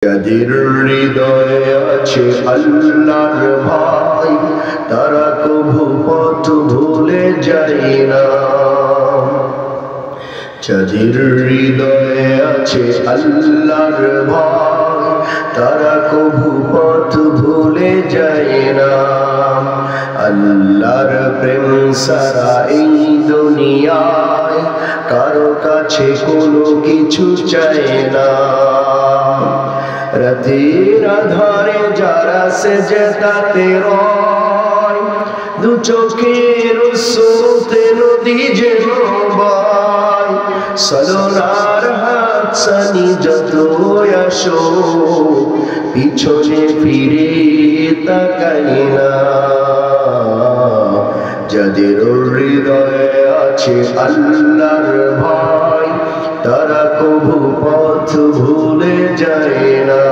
যাদের হৃদয়ে আছে আল্লাহর ভয় তারা কভু পথ ভুলে যায় না। যাদের হৃদয়ে আছে আল্লাহর ভয় তারা কভু পথ ভুলে যায় না। আল্লাহর প্রেম সারা এই দুনিয়ায় কারো কাছে কোনো কিছু চায় না। রাতের আধারে যারা সেজদাতে রয় দু চোখের স্রোতে নদী যেন বয়। সলনার হাতছানি যত আসো পিছনে ফিরে তাকাই না। যাদের হৃদয়ে আছে আল্লাহর ভয় তারা কভু পথ ভুলে যায় না।